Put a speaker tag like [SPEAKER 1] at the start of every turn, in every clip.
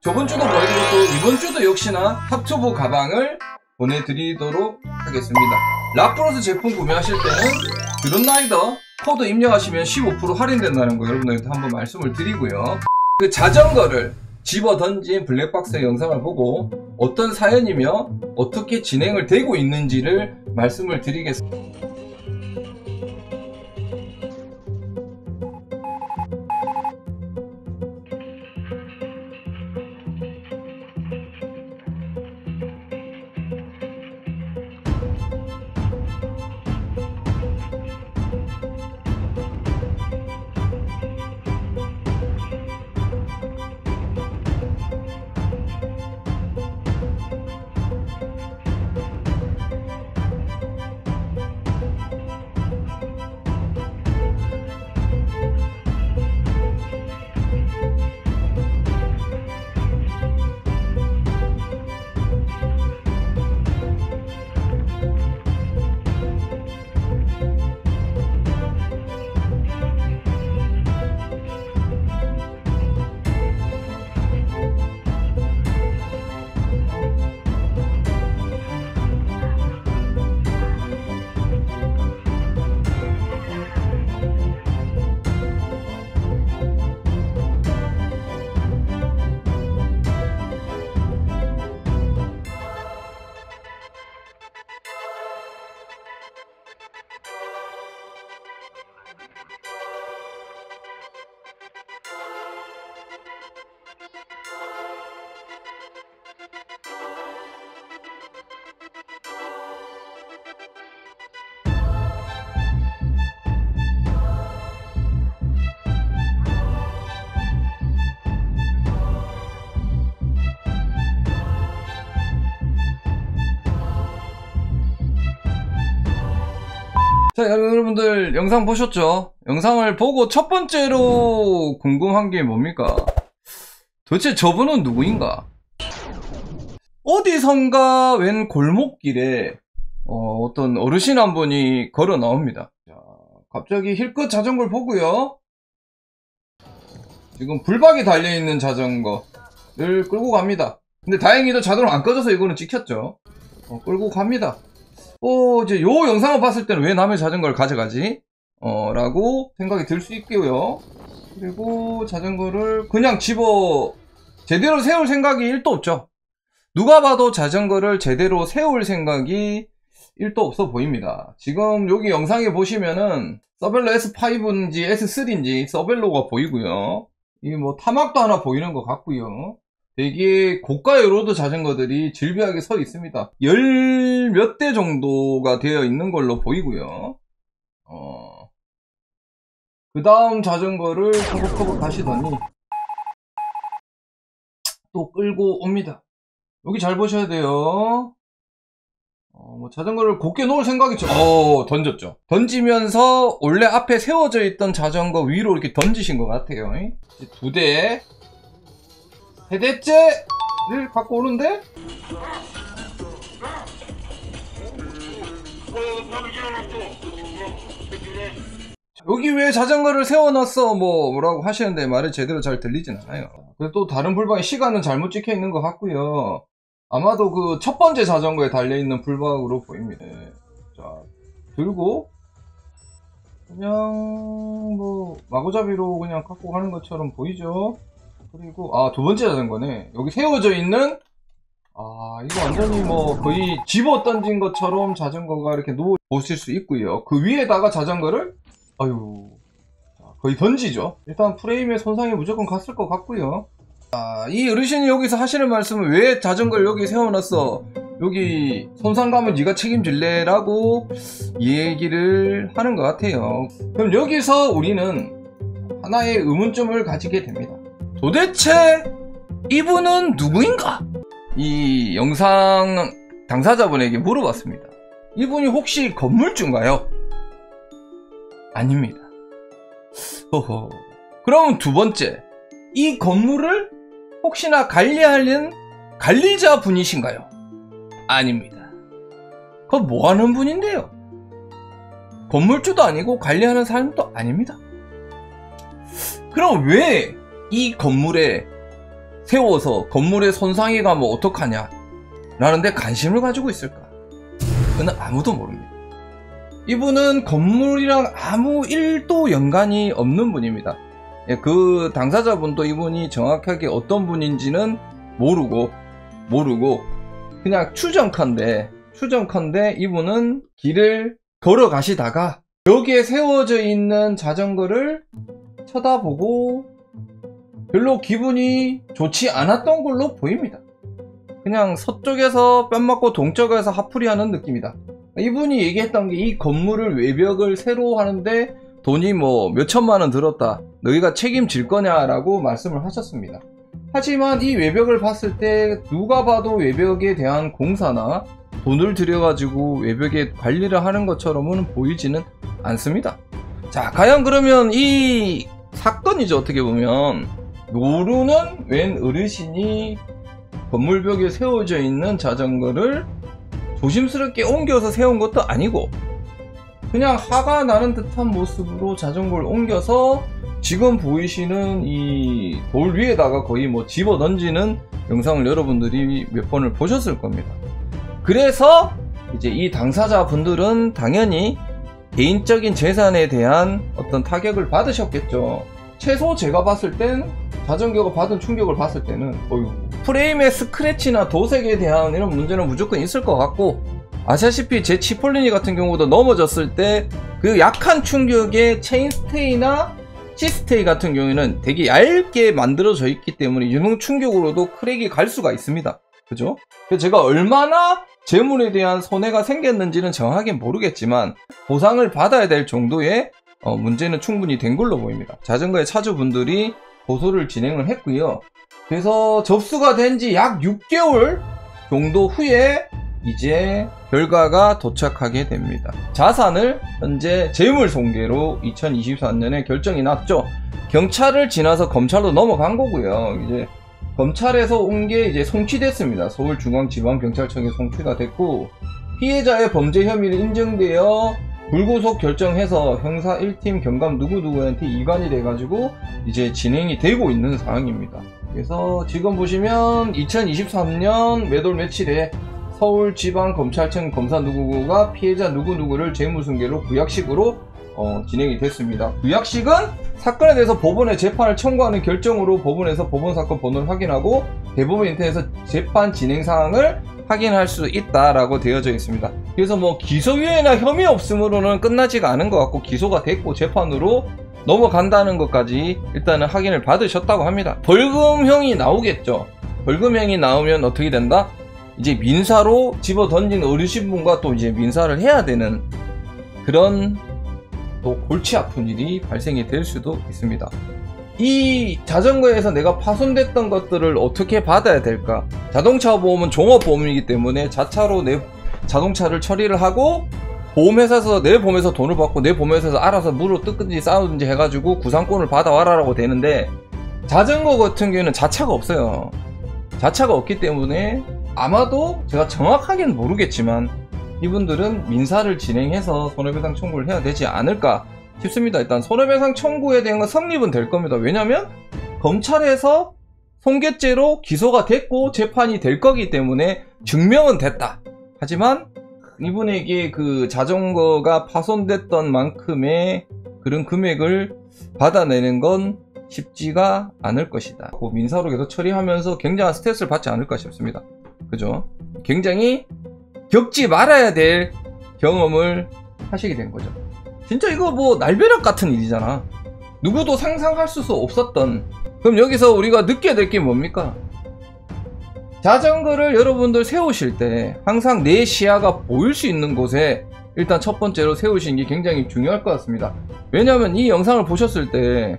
[SPEAKER 1] 저번 주도 보여드렸고 이번 주도 역시나 탑튜브 가방을 보내드리도록 하겠습니다. 라프로스 제품 구매하실 때는 드론라이더 코드 입력하시면 15% 할인된다는 거 여러분들한테 한번 말씀을 드리고요. 그 자전거를 집어 던진 블랙박스 영상을 보고 어떤 사연이며 어떻게 진행을 되고 있는지를 말씀을 드리겠습니다. 자, 여러분들 영상 보셨죠? 영상을 보고 첫 번째로 궁금한 게 뭡니까? 도대체 저분은 누구인가? 어디선가 웬 골목길에 어떤 어르신 한 분이 걸어 나옵니다. 자, 갑자기 힐끗 자전거를 보고요. 지금 불박이 달려있는 자전거를 끌고 갑니다. 근데 다행히도 자동으로 안 꺼져서 이거는 찍혔죠. 끌고 갑니다. 이제 요 영상을 봤을 때는 왜 남의 자전거를 가져가지? 라고 생각이 들 수 있고요. 그리고 자전거를 그냥 제대로 세울 생각이 1도 없죠. 누가 봐도 자전거를 제대로 세울 생각이 1도 없어 보입니다. 지금 여기 영상에 보시면은 서벨로 S5인지 S3인지 서벨로가 보이고요. 이게 뭐 타막도 하나 보이는 것 같고요. 되게 고가의 로드 자전거들이 질비하게 서 있습니다. 열 몇 대 정도가 되어 있는 걸로 보이고요. 그 다음 자전거를 커벅커벅 가시더니 또 끌고 옵니다. 여기 잘 보셔야 돼요. 뭐 자전거를 곱게 놓을 생각이 던졌죠. 던지면서 원래 앞에 세워져 있던 자전거 위로 이렇게 던지신 것 같아요. 이제 2대 3대째를 갖고 오는데 여기 왜 자전거를 세워놨어 뭐라고 하시는데 말을 제대로 잘 들리진 않아요. 그래서 또 다른 불박이 시간은 잘못 찍혀 있는 것 같고요. 아마도 그 첫 번째 자전거에 달려있는 불박으로 보입니다. 자, 들고 그냥 뭐 마구잡이로 그냥 갖고 가는 것처럼 보이죠. 그리고 두 번째 자전거네. 여기 세워져 있는 이거 완전히 뭐 거의 집어 던진 것처럼 자전거가 이렇게 누워 보실 수 있고요. 그 위에다가 자전거를 거의 던지죠. 일단 프레임에 손상이 무조건 갔을 것 같고요. 이 어르신이 여기서 하시는 말씀은 왜 자전거를 여기 세워놨어? 여기 손상 가면 네가 책임질래? 라고 얘기를 하는 것 같아요. 그럼 여기서 우리는 하나의 의문점을 가지게 됩니다. 도대체 이분은 누구인가? 이 영상 당사자분에게 물어봤습니다. 이분이 혹시 건물주인가요? 아닙니다. 그럼 2번째, 이 건물을 혹시나 관리하는 관리자 분이신가요? 아닙니다. 그건 뭐하는 분인데요? 건물주도 아니고 관리하는 사람도 아닙니다. 그럼 왜 이 건물에 세워서 건물에 손상이 가면 어떡하냐 라는데 관심을 가지고 있을까? 그는 아무도 모릅니다. 이분은 건물이랑 아무 1도 연관이 없는 분입니다. 그 당사자분도 이분이 정확하게 어떤 분인지는 모르고 그냥 추정컨대 이분은 길을 걸어 가시다가 여기에 세워져 있는 자전거를 쳐다보고 별로 기분이 좋지 않았던 걸로 보입니다. 그냥 서쪽에서 뺨 맞고 동쪽에서 화풀이하는 느낌이다. 이분이 얘기했던 게 이 건물을 외벽을 새로 하는데 돈이 뭐 몇천만 원 들었다, 너희가 책임질 거냐라고 말씀을 하셨습니다. 하지만 이 외벽을 봤을 때 누가 봐도 외벽에 대한 공사나 돈을 들여가지고 외벽에 관리를 하는 것처럼은 보이지는 않습니다. 자, 과연 그러면 이 사건이죠. 어떻게 보면 모르는 웬 어르신이 건물벽에 세워져 있는 자전거를 조심스럽게 옮겨서 세운 것도 아니고 그냥 화가 나는 듯한 모습으로 자전거를 옮겨서 지금 보이시는 이 돌 위에다가 거의 뭐 집어 던지는 영상을 여러분들이 몇 번을 보셨을 겁니다. 그래서 이제 이 당사자분들은 당연히 개인적인 재산에 대한 어떤 타격을 받으셨겠죠. 최소 제가 봤을 땐 자전거가 받은 충격을 봤을 때는 프레임의 스크래치나 도색에 대한 이런 문제는 무조건 있을 것 같고, 아시다시피 제 치폴리니 같은 경우도 넘어졌을 때 그 약한 충격에 체인스테이나 C스테이 같은 경우에는 되게 얇게 만들어져 있기 때문에 유능 충격으로도 크랙이 갈 수가 있습니다. 그죠? 그래서 제가 얼마나 재물에 대한 손해가 생겼는지는 정확하게 모르겠지만 보상을 받아야 될 정도의 문제는 충분히 된 걸로 보입니다. 자전거의 차주분들이 고소를 진행을 했고요. 그래서 접수가 된 지 약 6개월 정도 후에 이제 결과가 도착하게 됩니다. 자산을 현재 재물손괴로 2024년에 결정이 났죠. 경찰을 지나서 검찰로 넘어간 거고요. 이제 검찰에서 온 게 이제 송치됐습니다. 서울중앙지방경찰청에 송치가 됐고, 피해자의 범죄 혐의를 인정되어 불구속 결정해서 형사 1팀 경감 누구누구한테 이관이 돼가지고 이제 진행이 되고 있는 상황입니다. 그래서 지금 보시면 2023년 몇월 며칠에 서울지방검찰청 검사 누구가 피해자 누구누구를 재물손괴로 구약식으로 진행이 됐습니다. 구약식은 사건에 대해서 법원에 재판을 청구하는 결정으로 법원에서 법원사건 번호를 확인하고 대법원 인터넷에서 재판 진행 사항을 확인할 수 있다라고 되어져 있습니다. 그래서 뭐 기소유예나 혐의 없음으로는 끝나지가 않은 것 같고, 기소가 됐고 재판으로 넘어간다는 것까지 일단은 확인을 받으셨다고 합니다. 벌금형이 나오겠죠. 벌금형이 나오면 어떻게 된다? 이제 민사로 집어 던진 어르신분과 또 이제 민사를 해야 되는 그런 또 골치 아픈 일이 발생이 될 수도 있습니다. 이 자전거에서 내가 파손됐던 것들을 어떻게 받아야 될까? 자동차 보험은 종합보험이기 때문에 자차로 내 자동차를 처리를 하고 보험회사에서 내 보험에서 돈을 받고 내 보험회사에서 알아서 물어 뜯든지 싸우든지 해가지고 구상권을 받아와라 라고 되는데, 자전거 같은 경우에는 자차가 없어요. 자차가 없기 때문에 아마도 제가 정확하게는 모르겠지만 이분들은 민사를 진행해서 손해배상 청구를 해야 되지 않을까 싶습니다. 일단 손해배상 청구에 대한 건 성립은 될 겁니다. 왜냐면 검찰에서 손괴죄로 기소가 됐고 재판이 될 거기 때문에 증명은 됐다. 하지만 이분에게 그 자전거가 파손됐던 만큼의 그런 금액을 받아내는 건 쉽지가 않을 것이다. 민사로 계속 처리하면서 굉장한 스트레스를 받지 않을까 싶습니다. 그죠? 굉장히 겪지 말아야 될 경험을 하시게 된 거죠. 진짜 이거 뭐 날벼락 같은 일이잖아. 누구도 상상할 수 없었던. 그럼 여기서 우리가 느껴야 될 게 뭡니까? 자전거를 여러분들 세우실 때 항상 내 시야가 보일 수 있는 곳에 일단 첫 번째로 세우시는 게 굉장히 중요할 것 같습니다. 왜냐하면 이 영상을 보셨을 때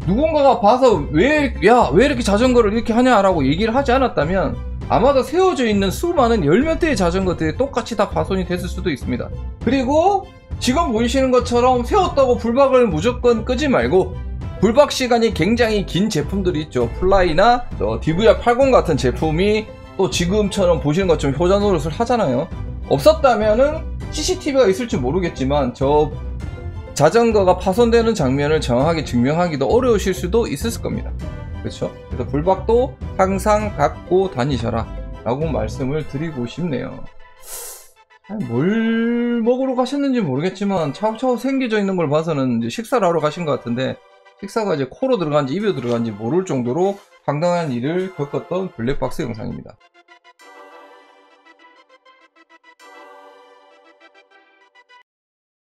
[SPEAKER 1] 누군가가 봐서 왜 이렇게 자전거를 이렇게 하냐라고 얘기를 하지 않았다면 아마도 세워져 있는 수많은 열몇 대의 자전거들이 똑같이 다 파손이 됐을 수도 있습니다. 그리고 지금 보이시는 것처럼 세웠다고 불박을 무조건 끄지 말고, 불박 시간이 굉장히 긴 제품들이 있죠. 플라이나 DVR80 같은 제품이 또 지금처럼 보시는 것처럼 효자 노릇을 하잖아요. 없었다면은 CCTV가 있을지 모르겠지만 저 자전거가 파손되는 장면을 정확하게 증명하기도 어려우실 수도 있을 겁니다. 그쵸? 그래서 불박도 항상 갖고 다니셔라 라고 말씀을 드리고 싶네요. 아니, 뭘 먹으러 가셨는지 모르겠지만 차곡차곡 생겨져 있는 걸 봐서는 이제 식사를 하러 가신 것 같은데, 식사가 이제 코로 들어간지 입에 들어간지 모를 정도로 황당한 일을 겪었던 블랙박스 영상입니다.